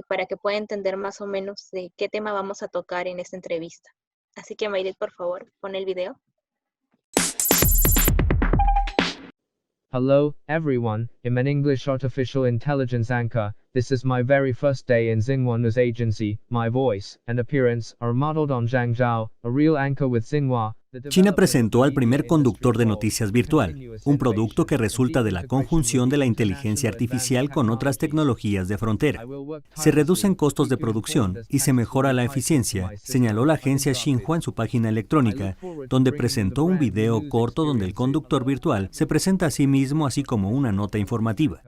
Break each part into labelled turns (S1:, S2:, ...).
S1: para que pueda entender más o menos de qué tema vamos a tocar en esta entrevista. Así que Mayret, por favor, pon el video.
S2: Hello, everyone, I'm an English artificial intelligence anchor. This is my very first day in Xinhua News Agency. My voice and appearance are modeled on Zhang Zhao, a real anchor with Xinhua.
S3: China presentó al primer conductor de noticias virtual, un producto que resulta de la conjunción de la inteligencia artificial con otras tecnologías de frontera. Se reducen costos de producción y se mejora la eficiencia, señaló la agencia Xinhua en su página electrónica, donde presentó un video corto donde el conductor virtual se presenta a sí mismo así como una nota informativa.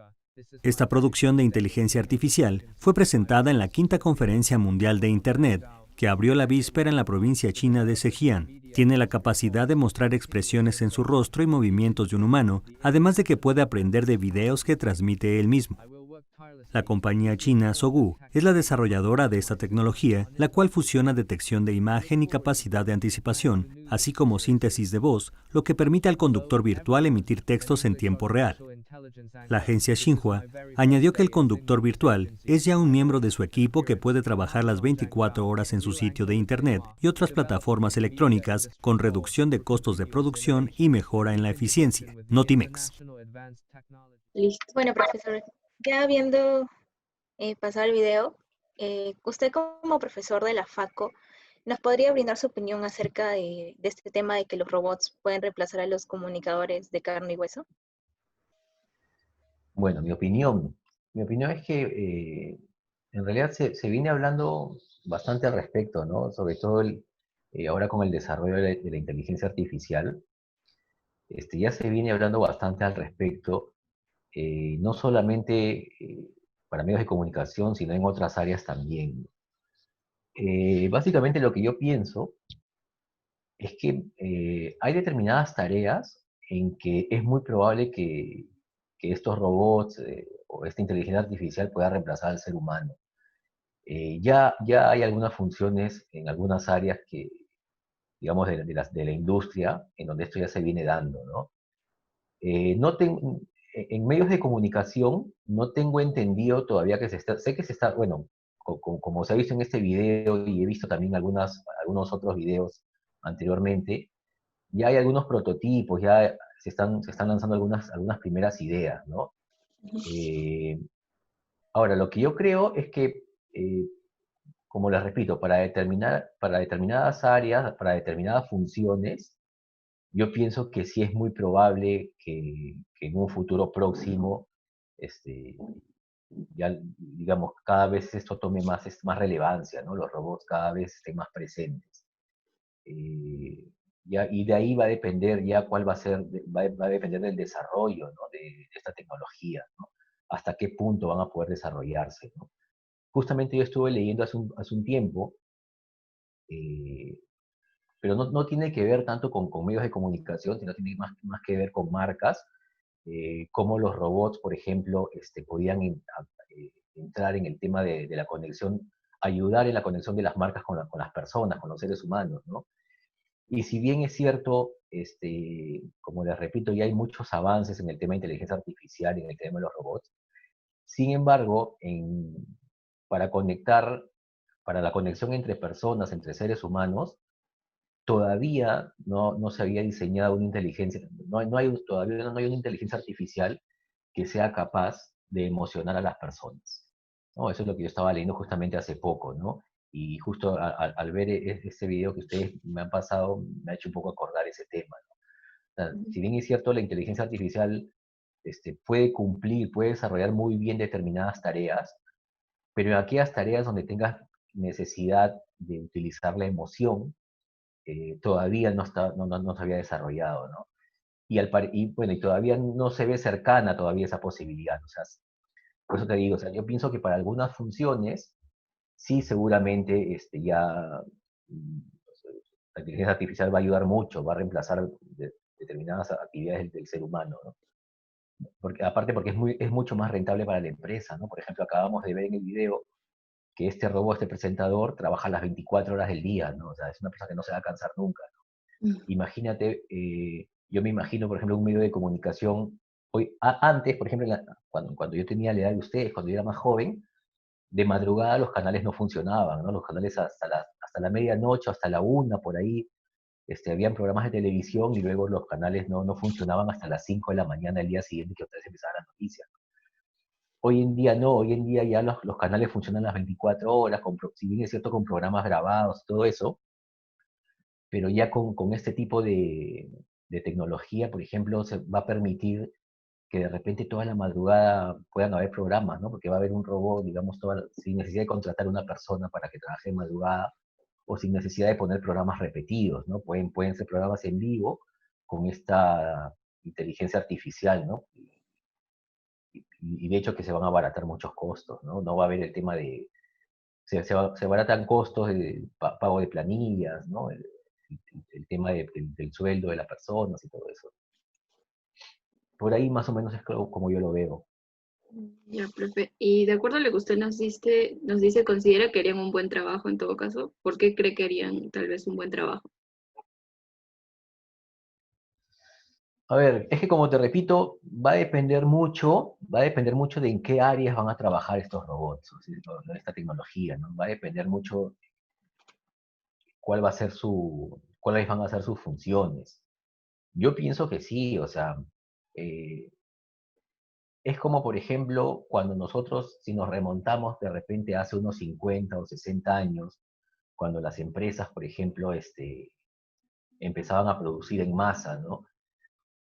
S3: Esta producción de inteligencia artificial fue presentada en la quinta Conferencia Mundial de Internet, que abrió la víspera en la provincia china de Zhejiang. Tiene la capacidad de mostrar expresiones en su rostro y movimientos de un humano, además de que puede aprender de videos que transmite él mismo. La compañía china Sogou es la desarrolladora de esta tecnología, la cual fusiona detección de imagen y capacidad de anticipación, así como síntesis de voz, lo que permite al conductor virtual emitir textos en tiempo real. La agencia Xinhua añadió que el conductor virtual es ya un miembro de su equipo que puede trabajar las 24 horas en su sitio de Internet y otras plataformas electrónicas con reducción de costos de producción y mejora en la eficiencia. Notimex.
S1: Listo. Bueno, profesor, ya viendo pasar el video, usted como profesor de la FACO, ¿nos podría brindar su opinión acerca de este tema de que los robots pueden reemplazar a los comunicadores de carne y hueso?
S4: Bueno, mi opinión es que en realidad se viene hablando bastante al respecto, ¿no? Sobre todo ahora con el desarrollo de la inteligencia artificial, ya se viene hablando bastante al respecto, no solamente para medios de comunicación, sino en otras áreas también. Básicamente lo que yo pienso es que hay determinadas tareas en que es muy probable que estos robots o esta inteligencia artificial pueda reemplazar al ser humano. Ya hay algunas funciones en algunas áreas que, digamos, de la industria, en donde esto ya se viene dando, ¿no? No en medios de comunicación no tengo entendido todavía sé que se está, bueno, como se ha visto en este video y he visto también algunos otros videos anteriormente, ya hay algunos prototipos, ya se están lanzando algunas primeras ideas, ¿no? Ahora, lo que yo creo es que, como les repito, para determinadas áreas, para determinadas funciones, yo pienso que sí es muy probable que en un futuro próximo, ya, digamos, cada vez esto tome más relevancia, ¿no? Los robots cada vez estén más presentes. Y de ahí va a depender ya cuál va a depender del desarrollo, ¿no? de esta tecnología, ¿no? Hasta qué punto van a poder desarrollarse, ¿no? Justamente yo estuve leyendo hace un tiempo, pero no tiene que ver tanto con medios de comunicación, sino tiene más que ver con marcas, cómo los robots, por ejemplo, podían entrar en el tema de la conexión, ayudar en la conexión de las marcas con las personas, con los seres humanos, ¿no? Y si bien es cierto, como les repito, ya hay muchos avances en el tema de inteligencia artificial y en el tema de los robots, sin embargo, para la conexión entre personas, entre seres humanos, todavía no se había diseñado una inteligencia, todavía no hay una inteligencia artificial que sea capaz de emocionar a las personas, ¿no? Eso es lo que yo estaba leyendo justamente hace poco, ¿no? Y justo al ver este video que ustedes me han pasado, me ha hecho un poco acordar ese tema, ¿no? O sea, si bien es cierto, la inteligencia artificial puede desarrollar muy bien determinadas tareas, pero en aquellas tareas donde tengas necesidad de utilizar la emoción, todavía no se había desarrollado, ¿no? Bueno, y todavía no se ve cercana todavía esa posibilidad, o sea, por eso te digo, o sea, yo pienso que para algunas funciones, sí, seguramente la inteligencia artificial va a ayudar mucho, va a reemplazar determinadas actividades del ser humano, ¿no? Aparte porque es mucho más rentable para la empresa, ¿no? Por ejemplo, acabamos de ver en el video que este robot, este presentador, trabaja las 24 horas del día, ¿no? O sea, es una persona que no se va a cansar nunca, ¿no? Imagínate, yo me imagino, por ejemplo, un medio de comunicación, antes, por ejemplo, cuando yo tenía la edad de ustedes, cuando yo era más joven, de madrugada los canales no funcionaban, ¿no? Los canales hasta la medianoche, hasta la 1, por ahí, habían programas de televisión y luego los canales no funcionaban hasta las 5 de la mañana del día siguiente que ustedes empezaban las noticias. Hoy en día no, hoy en día ya los canales funcionan las 24 horas, si bien es cierto, con programas grabados, todo eso, pero ya con este tipo de tecnología, por ejemplo, se va a permitir que de repente toda la madrugada puedan haber programas, ¿no? Porque va a haber un robot, digamos, sin necesidad de contratar a una persona para que trabaje de madrugada, o sin necesidad de poner programas repetidos, ¿no? Pueden ser programas en vivo con esta inteligencia artificial, ¿no? Y de hecho que se van a abaratar muchos costos, ¿no? No va a haber el tema de... Se abaratan costos de pago de planillas, ¿no? El tema del sueldo de las personas y todo eso. Por ahí más o menos es como yo lo veo.
S5: Ya, profe. Y de acuerdo a lo que usted nos dice, ¿considera que harían un buen trabajo en todo caso? ¿Por qué cree que harían tal vez un buen trabajo?
S4: A ver, es que como te repito, va a depender mucho de en qué áreas van a trabajar estos robots, o esta tecnología, ¿no? Va a depender mucho cuáles van a ser sus funciones. Yo pienso que sí, o sea, eh, es como, por ejemplo, cuando nosotros, si nos remontamos de repente hace unos 50 o 60 años, cuando las empresas, por ejemplo, empezaban a producir en masa, ¿no?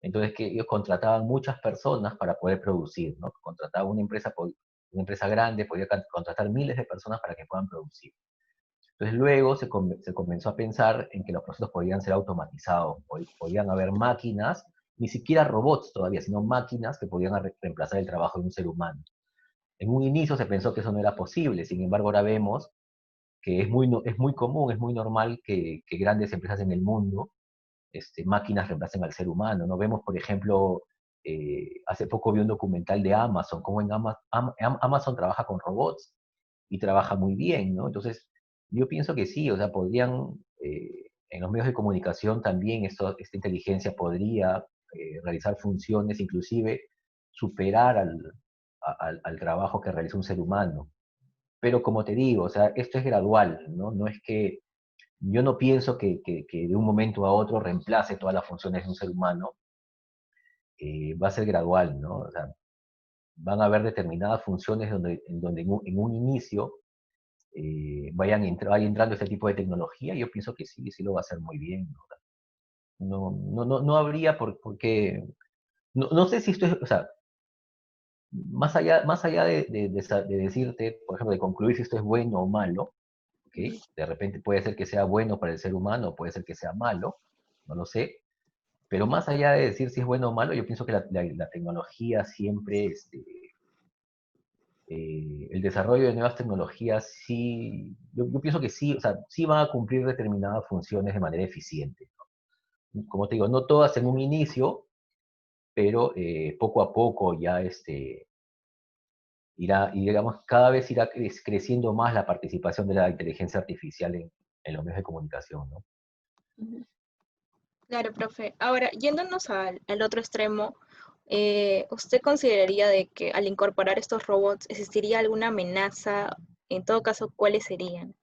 S4: Entonces, que ellos contrataban muchas personas para poder producir, ¿no? Contrataban una empresa grande, podía contratar miles de personas para que puedan producir. Entonces, luego se comenzó a pensar en que los procesos podían ser automatizados, podían haber máquinas, ni siquiera robots todavía, sino máquinas que podían reemplazar el trabajo de un ser humano. En un inicio se pensó que eso no era posible, sin embargo, ahora vemos que es muy común, es muy normal que grandes empresas en el mundo máquinas reemplacen al ser humano, ¿no? Vemos, por ejemplo, hace poco vi un documental de Amazon, cómo Amazon trabaja con robots y trabaja muy bien, ¿no? Entonces, yo pienso que sí, o sea, en los medios de comunicación también esta inteligencia podría realizar funciones, inclusive superar al trabajo que realiza un ser humano. Pero como te digo, o sea, esto es gradual, ¿no? No es que yo no pienso que de un momento a otro reemplace todas las funciones de un ser humano, va a ser gradual, ¿no? O sea, van a haber determinadas funciones en donde en un inicio vaya entrando este tipo de tecnología, y yo pienso que sí, sí lo va a hacer muy bien, ¿no? No habría por qué, no sé si esto es, o sea, más allá de decirte, por ejemplo, de concluir si esto es bueno o malo, ¿ok? De repente puede ser que sea bueno para el ser humano, puede ser que sea malo, no lo sé, pero más allá de decir si es bueno o malo, yo pienso que la tecnología siempre, el desarrollo de nuevas tecnologías, sí, yo pienso que sí, o sea, sí van a cumplir determinadas funciones de manera eficiente, ¿no? Como te digo, no todas en un inicio, pero poco a poco ya y digamos, cada vez irá creciendo más la participación de la inteligencia artificial en los medios de comunicación, ¿no?
S1: Claro, profe. Ahora, yéndonos al otro extremo, ¿usted consideraría de que al incorporar estos robots existiría alguna amenaza? En todo caso, ¿cuáles serían?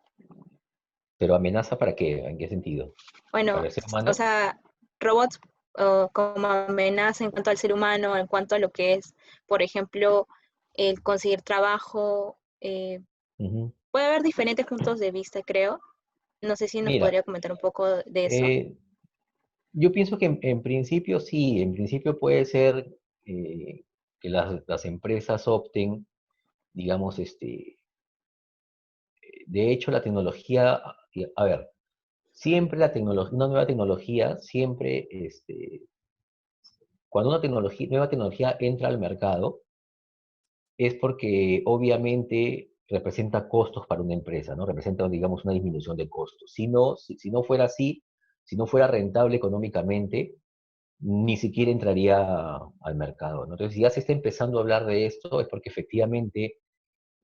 S4: Pero amenaza ¿para qué? ¿En qué sentido? ¿Para
S1: Bueno,
S4: el ser
S1: o
S4: humano?
S1: sea, robots como amenaza en cuanto al ser humano, en cuanto a lo que es, por ejemplo, el conseguir trabajo.
S4: Ujú.
S1: Puede haber diferentes puntos de vista, creo. No sé si nos
S4: Mira,
S1: podría comentar un poco de eso.
S4: eh, yo pienso que en principio sí, en principio puede ser que las empresas opten, digamos, de hecho la tecnología, a ver, siempre la tecnología, una nueva tecnología, siempre, cuando nueva tecnología entra al mercado, es porque obviamente representa costos para una empresa, ¿no? Representa, digamos, una disminución de costos. Si no fuera así, si no fuera rentable económicamente, ni siquiera entraría al mercado, ¿no? Entonces, si ya se está empezando a hablar de esto, es porque efectivamente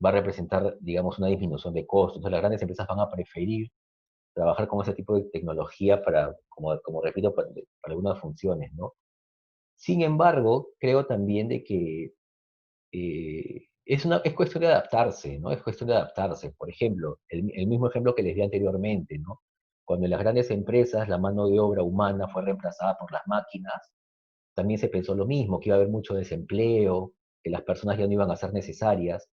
S4: va a representar, digamos, una disminución de costos. Entonces, las grandes empresas van a preferir trabajar con ese tipo de tecnología como repito, para algunas funciones, ¿no? Sin embargo, creo también de que es cuestión de adaptarse, ¿no? Es cuestión de adaptarse. Por ejemplo, el mismo ejemplo que les di anteriormente, ¿no? Cuando en las grandes empresas la mano de obra humana fue reemplazada por las máquinas, también se pensó lo mismo, que iba a haber mucho desempleo, que las personas ya no iban a ser necesarias.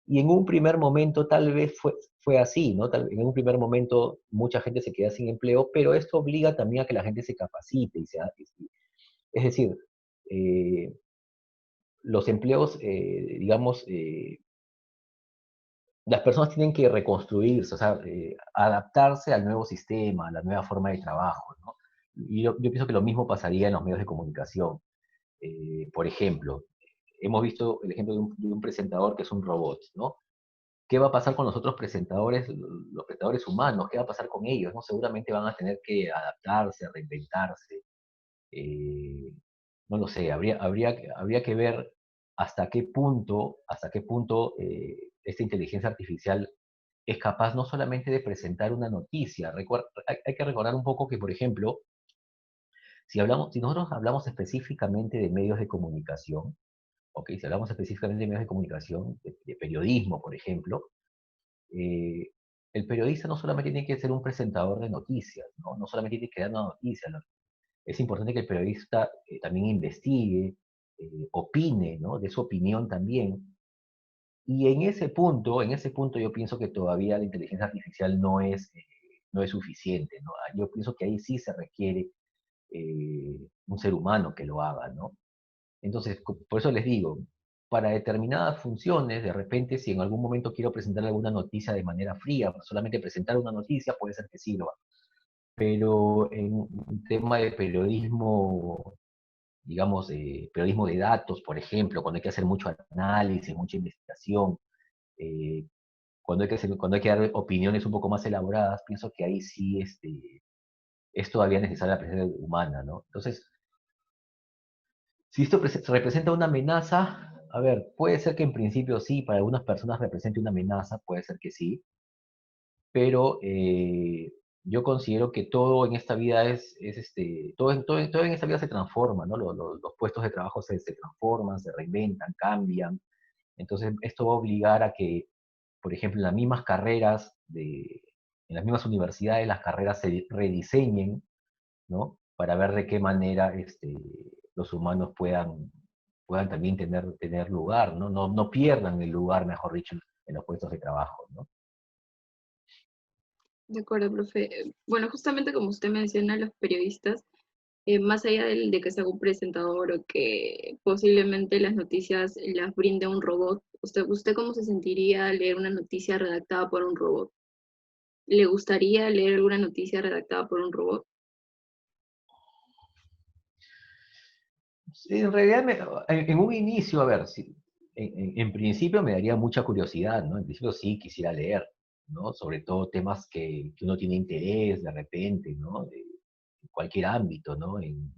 S4: Y en un primer momento tal vez fue así, ¿no? En un primer momento mucha gente se queda sin empleo, pero esto obliga también a que la gente se capacite. Es decir, eh, los empleos, digamos, las personas tienen que reconstruirse, o sea, adaptarse al nuevo sistema, a la nueva forma de trabajo, ¿no? Y yo pienso que lo mismo pasaría en los medios de comunicación. Por ejemplo, hemos visto el ejemplo de un presentador que es un robot, ¿no? ¿Qué va a pasar con los otros presentadores, los presentadores humanos? ¿Qué va a pasar con ellos? ¿No? Seguramente van a tener que adaptarse, reinventarse. eh, no lo sé, habría que ver hasta qué punto esta inteligencia artificial es capaz no solamente de presentar una noticia. Hay que recordar un poco que, por ejemplo, si nosotros hablamos específicamente de medios de comunicación, ¿ok? Si hablamos específicamente de medios de comunicación, de periodismo, por ejemplo, eh, el periodista no solamente tiene que ser un presentador de noticias, ¿no? No solamente tiene que dar una noticia, ¿no? Es importante que el periodista también investigue, opine, ¿no? De su opinión también. Y en ese punto yo pienso que todavía la inteligencia artificial no es suficiente, ¿no? Yo pienso que ahí sí se requiere un ser humano que lo haga, ¿no? Entonces, por eso les digo, para determinadas funciones, de repente, si en algún momento quiero presentar alguna noticia de manera fría, solamente presentar una noticia, puede ser que sirva. Pero en un tema de periodismo, digamos, periodismo de datos, por ejemplo, cuando hay que hacer mucho análisis, mucha investigación, eh, cuando hay que dar opiniones un poco más elaboradas, pienso que ahí sí es todavía necesaria la presencia humana, ¿no? Entonces, si esto representa una amenaza, a ver, puede ser que en principio sí, para algunas personas represente una amenaza, puede ser que sí, pero yo considero que todo en esta vida todo en esta vida se transforma, ¿no? Los puestos de trabajo se transforman, se reinventan, cambian. Entonces, esto va a obligar a que, por ejemplo, en las mismas carreras, en las mismas universidades, las carreras se rediseñen, ¿no? Para ver de qué manera los humanos puedan también tener lugar, ¿no? No pierdan el lugar, mejor dicho, en los puestos de trabajo, ¿no?
S5: De acuerdo, profe. Bueno, justamente como usted menciona, los periodistas, más allá de que sea un presentador o que posiblemente las noticias las brinde un robot, ¿usted cómo se sentiría al leer una noticia redactada por un robot? ¿Le gustaría leer alguna noticia redactada por un robot?
S4: Sí, en realidad, en un inicio, a ver, en principio me daría mucha curiosidad, ¿no? En principio sí quisiera leer, ¿no? Sobre todo temas que uno tiene interés de repente, ¿no? En cualquier ámbito, ¿no? En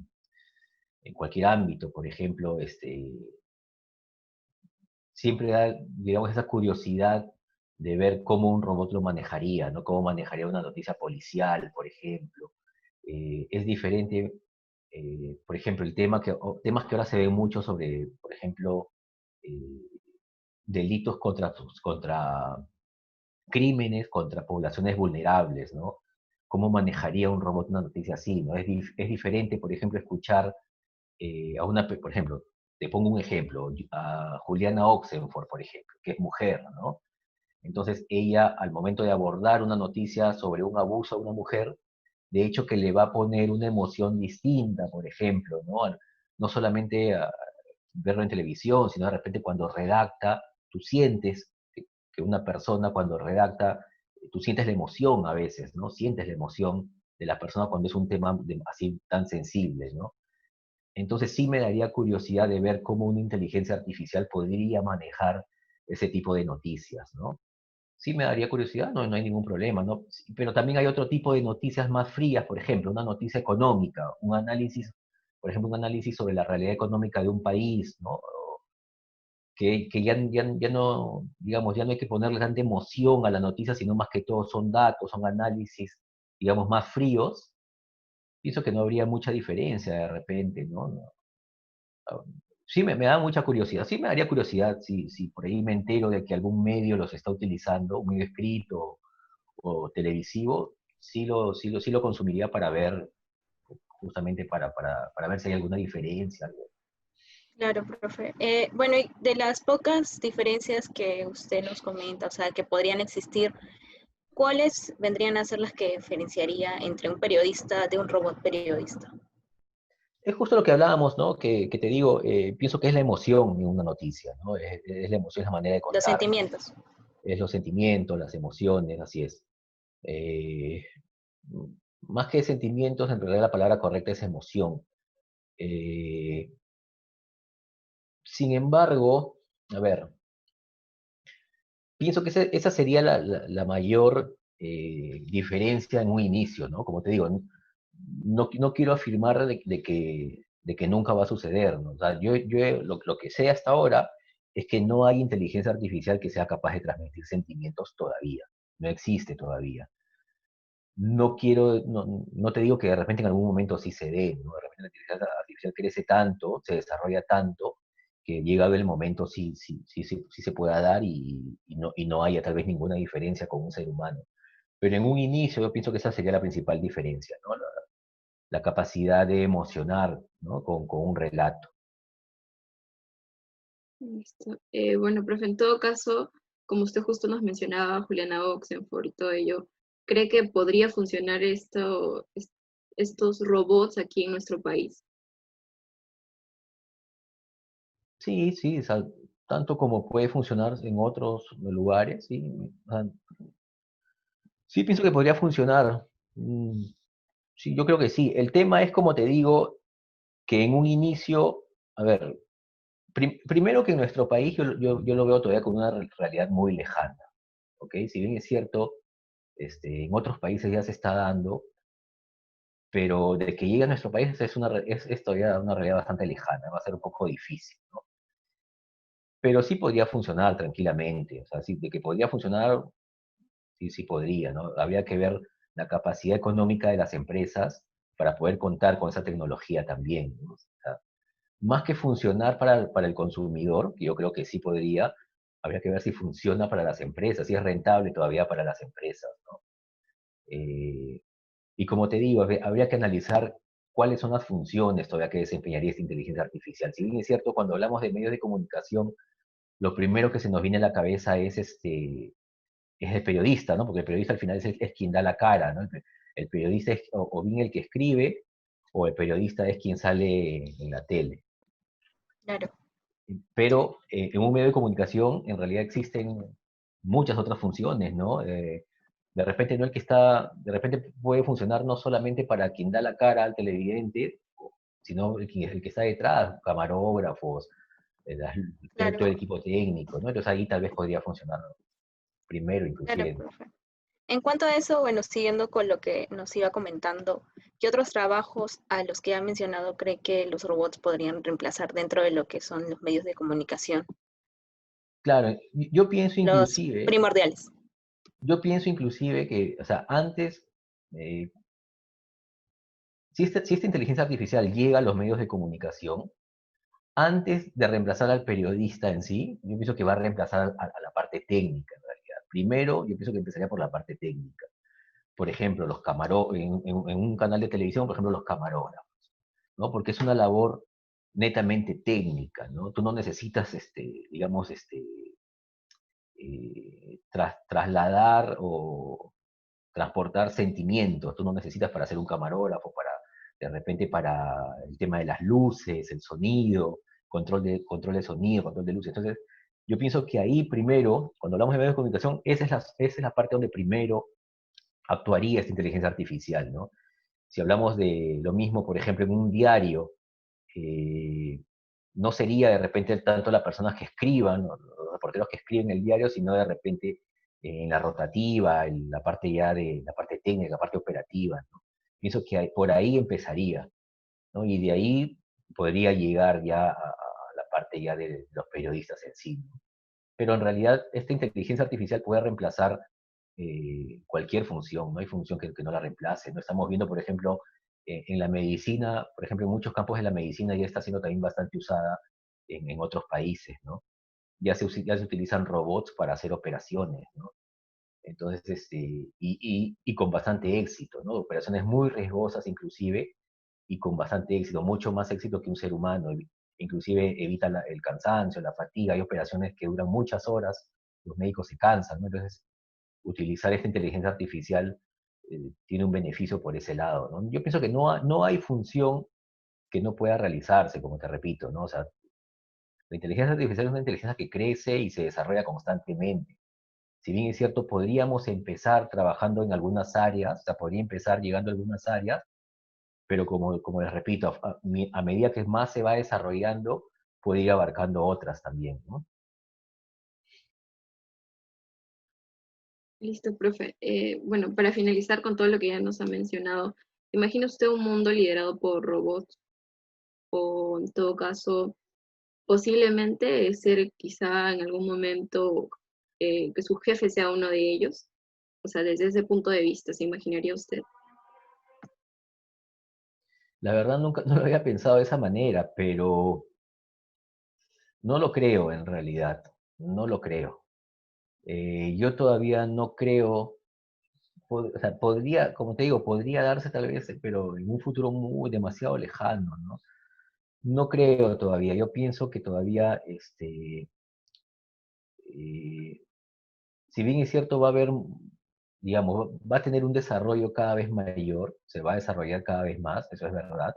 S4: cualquier ámbito, por ejemplo, siempre da, digamos, esa curiosidad de ver cómo un robot lo manejaría, ¿no? Cómo manejaría una noticia policial, por ejemplo. Es diferente, por ejemplo, temas que ahora se ven mucho sobre, por ejemplo, eh, delitos contra crímenes contra poblaciones vulnerables, ¿no? ¿Cómo manejaría un robot una noticia así, ¿no? Es diferente, por ejemplo, escuchar por ejemplo, te pongo un ejemplo, a Juliana Oxenford, por ejemplo, que es mujer, ¿no? Entonces ella, al momento de abordar una noticia sobre un abuso a una mujer, de hecho que le va a poner una emoción distinta, por ejemplo, ¿no? No solamente a verlo en televisión, sino de repente cuando redacta, tú sientes que una persona cuando redacta, tú sientes la emoción a veces, ¿no? Sientes la emoción de la persona cuando es un tema así tan sensible, ¿no? Entonces sí me daría curiosidad de ver cómo una inteligencia artificial podría manejar ese tipo de noticias, ¿no? Sí me daría curiosidad, no hay ningún problema, ¿no? Sí, pero también hay otro tipo de noticias más frías, por ejemplo, una noticia económica, un análisis, por ejemplo, un análisis sobre la realidad económica de un país, ¿no? Que ya no, digamos, ya no hay que ponerle tanta emoción a la noticia, sino más que todo son datos, son análisis, digamos, más fríos. Pienso que no habría mucha diferencia de repente, ¿no? Sí, me da mucha curiosidad. Sí, me daría curiosidad si por ahí me entero de que algún medio los está utilizando, un medio escrito o televisivo, sí lo consumiría para ver, justamente para ver si hay alguna diferencia.
S1: Claro, profe. Bueno, y de las pocas diferencias que usted nos comenta, o sea, que podrían existir, ¿cuáles vendrían a ser las que diferenciaría entre un periodista de un robot periodista?
S4: Es justo lo que hablábamos, ¿no? Que te digo, pienso que es la emoción en una noticia, ¿no? Es la emoción, es la manera de
S1: Los
S4: contarlo,
S1: sentimientos.
S4: es los sentimientos, las emociones, así es. Eh, Más que sentimientos, en realidad la palabra correcta es emoción. Eh, Sin embargo, a ver, pienso que esa sería la mayor diferencia en un inicio, ¿no? Como te digo, no quiero afirmar de que nunca va a suceder, ¿no? O sea, lo que sé hasta ahora es que no hay inteligencia artificial que sea capaz de transmitir sentimientos todavía. No existe todavía. No te digo que de repente en algún momento sí se dé, ¿no? De repente la inteligencia artificial crece tanto, se desarrolla tanto, que llegado el momento sí se pueda dar y no haya tal vez ninguna diferencia con un ser humano. Pero en un inicio yo pienso que esa sería la principal diferencia, ¿no? La capacidad de emocionar, ¿no? Con un relato.
S5: Listo. Bueno, profe, en todo caso, como usted justo nos mencionaba, Juliana Oxenford y todo ello, ¿cree que podría funcionar estos robots aquí en nuestro país?
S4: Sí, sí, o sea, tanto como puede funcionar en otros lugares, sí. O sea, sí pienso que podría funcionar. Sí, yo creo que sí. El tema es, como te digo, que en un inicio, a ver, primero que en nuestro país yo lo veo todavía con una realidad muy lejana, ¿ok? Si bien es cierto, en otros países ya se está dando, pero de que llegue a nuestro país es todavía una realidad bastante lejana, va a ser un poco difícil, ¿no? Pero sí podría funcionar tranquilamente, o sea, sí, de que podría funcionar, sí, sí podría, ¿no? Habría que ver la capacidad económica de las empresas para poder contar con esa tecnología también, ¿no? O sea, más que funcionar para el consumidor, que yo creo que sí podría, habría que ver si funciona para las empresas, si es rentable todavía para las empresas, ¿no? Eh, y como te digo, habría que analizar cuáles son las funciones todavía que desempeñaría esta inteligencia artificial. Si bien es cierto, cuando hablamos de medios de comunicación, lo primero que se nos viene a la cabeza es el periodista, ¿no? Porque el periodista al final es quien da la cara, ¿no? El periodista es o bien el que escribe, o el periodista es quien sale en la tele.
S1: Claro,
S4: Pero en un medio de comunicación en realidad existen muchas otras funciones, ¿no? De repente no el que está, de repente puede funcionar no solamente para quien da la cara al televidente, sino el que está detrás, camarógrafos,
S1: claro,
S4: todo el equipo técnico, ¿no? Entonces ahí tal vez podría funcionar primero
S1: claro,
S4: inclusive.
S1: profe. En cuanto a eso, bueno, siguiendo con lo que nos iba comentando, ¿qué otros trabajos a los que ha mencionado cree que los robots podrían reemplazar dentro de lo que son los medios de comunicación?
S4: Claro,
S1: Los primordiales.
S4: yo pienso inclusive que, o sea, antes, eh, si esta inteligencia artificial llega a los medios de comunicación, antes de reemplazar al periodista en sí, yo pienso que va a reemplazar a la parte técnica, en realidad. Primero, yo pienso que empezaría por la parte técnica. Por ejemplo, en un canal de televisión, por ejemplo, los camarógrafos, ¿no? Porque es una labor netamente técnica, ¿no? Tú no necesitas, digamos, trasladar o transportar sentimientos. Tú no necesitas para ser un camarógrafo, de repente para el tema de las luces, el sonido, control de sonido, control de luces. Entonces, yo pienso que ahí primero, cuando hablamos de medios de comunicación, esa es la parte donde primero actuaría esta inteligencia artificial, ¿no? Si hablamos de lo mismo, por ejemplo, en un diario, eh, no sería de repente tanto las personas que escriban, o los reporteros que escriben el diario, sino de repente en la rotativa, en la parte ya de la parte técnica, la parte operativa, ¿no? Pienso que por ahí empezaría, ¿no? Y de ahí podría llegar ya a la parte ya de los periodistas en sí, ¿no? Pero en realidad esta inteligencia artificial puede reemplazar cualquier función, no hay función que no la reemplace. No estamos viendo, por ejemplo, en la medicina, por ejemplo, en muchos campos de la medicina ya está siendo también bastante usada en otros países, ¿no? Ya se utilizan robots para hacer operaciones, ¿no? Entonces, y con bastante éxito, ¿no? Operaciones muy riesgosas inclusive, y con bastante éxito, mucho más éxito que un ser humano. Inclusive evita el cansancio, la fatiga, hay operaciones que duran muchas horas, los médicos se cansan, ¿no? Entonces, utilizar esta inteligencia artificial tiene un beneficio por ese lado, ¿no? Yo pienso que no hay función que no pueda realizarse, como te repito, ¿no? O sea, la inteligencia artificial es una inteligencia que crece y se desarrolla constantemente. Si bien es cierto, podríamos empezar trabajando en algunas áreas, o sea, podría empezar llegando a algunas áreas, pero como les repito, a medida que más se va desarrollando, puede ir abarcando otras también, ¿no?
S5: Listo, profe. Bueno, para finalizar con todo lo que ya nos ha mencionado, ¿imagina usted un mundo liderado por robots o en todo caso posiblemente ser quizá en algún momento que su jefe sea uno de ellos? O sea, desde ese punto de vista, ¿se imaginaría usted?
S4: La verdad nunca no lo había pensado de esa manera, pero no lo creo en realidad, no lo creo. Yo todavía no creo, o sea, podría, como te digo, podría darse tal vez, pero en un futuro muy demasiado lejano, ¿no? No creo todavía, yo pienso que todavía, eh, si bien es cierto, va a haber, digamos, va a tener un desarrollo cada vez mayor, se va a desarrollar cada vez más, eso es verdad,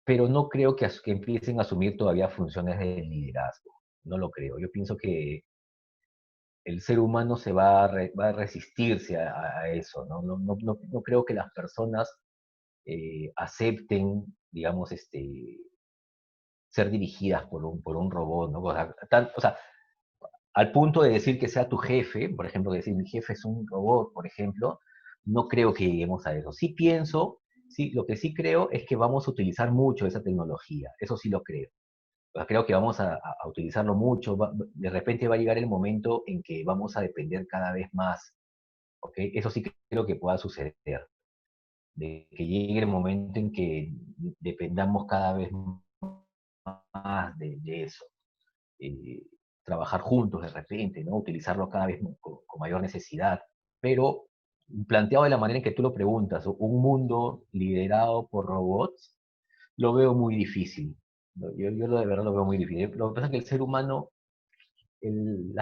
S4: pero no creo que empiecen a asumir todavía funciones de liderazgo, no lo creo. Yo pienso que el ser humano va a resistirse a eso, ¿no? No creo que las personas acepten, digamos, ser dirigidas por un robot, ¿no? O sea, al punto de decir que sea tu jefe, por ejemplo, decir mi jefe es un robot, por ejemplo, no creo que lleguemos a eso. Sí pienso, sí, lo que sí creo es que vamos a utilizar mucho esa tecnología, eso sí lo creo. O sea, creo que vamos a utilizarlo mucho, de repente va a llegar el momento en que vamos a depender cada vez más, ¿ok? Eso sí que creo que pueda suceder, de que llegue el momento en que dependamos cada vez más de eso. eh, Trabajar juntos de repente, ¿no? Utilizarlo cada vez con mayor necesidad. Pero planteado de la manera en que tú lo preguntas, un mundo liderado por robots, lo veo muy difícil. ¿No? Yo de verdad lo veo muy difícil. Lo que pasa es que el ser humano, el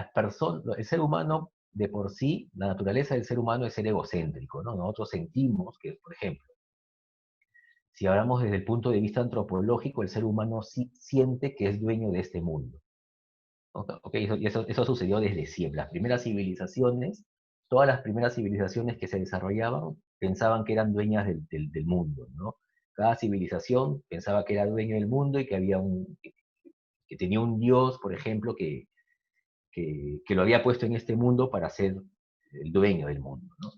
S4: ser humano de por sí, la naturaleza del ser humano es ser egocéntrico, ¿no? Nosotros sentimos que, por ejemplo, si hablamos desde el punto de vista antropológico, el ser humano sí siente que es dueño de este mundo. Ok, eso sucedió desde siempre. Las primeras civilizaciones, todas las primeras civilizaciones que se desarrollaban, pensaban que eran dueñas del mundo, ¿no? Cada civilización pensaba que era dueño del mundo y que que tenía un dios, por ejemplo, que lo había puesto en este mundo para ser el dueño del mundo, ¿no?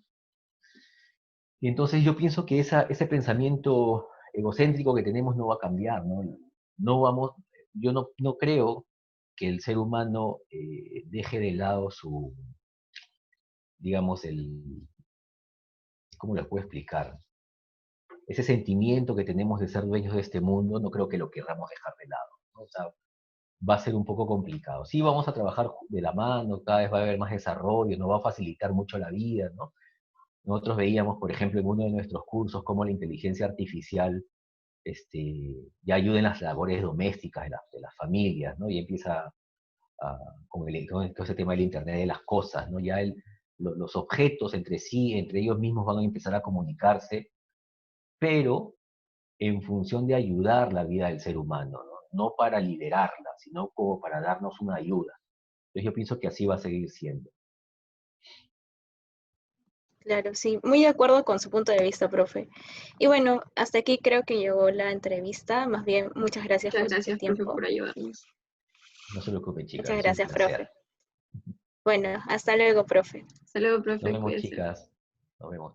S4: Y entonces yo pienso que ese pensamiento egocéntrico que tenemos no va a cambiar, ¿no? No vamos, yo no creo que el ser humano deje de lado digamos, ¿cómo les puedo explicar? Ese sentimiento que tenemos de ser dueños de este mundo, no creo que lo querramos dejar de lado, ¿no? O sea, va a ser un poco complicado. Sí, vamos a trabajar de la mano, cada vez va a haber más desarrollo, nos va a facilitar mucho la vida, ¿no? Nosotros veíamos, por ejemplo, en uno de nuestros cursos, cómo la inteligencia artificial ya ayuda en las labores domésticas de las familias, ¿no? Y empieza con todo ese tema del Internet de las cosas, ¿no? Ya los objetos entre sí, entre ellos mismos van a empezar a comunicarse, pero en función de ayudar la vida del ser humano, ¿no? No para liderarla, sino como para darnos una ayuda. Entonces yo pienso que así va a seguir siendo.
S1: Claro, sí, muy de acuerdo con su punto de vista, profe. Y bueno, hasta aquí creo que llegó la entrevista. Más bien, muchas gracias
S5: Muchas
S1: por su
S5: gracias, profe,
S1: tiempo.
S5: por ayudarnos.
S4: No se preocupen, chicas,
S1: Muchas
S4: es un
S1: gracias,
S4: placer.
S1: profe. Bueno, hasta luego, profe.
S5: Hasta luego,
S4: Nos
S5: profe,
S4: vemos,
S5: cuídese.
S4: chicas. Nos vemos.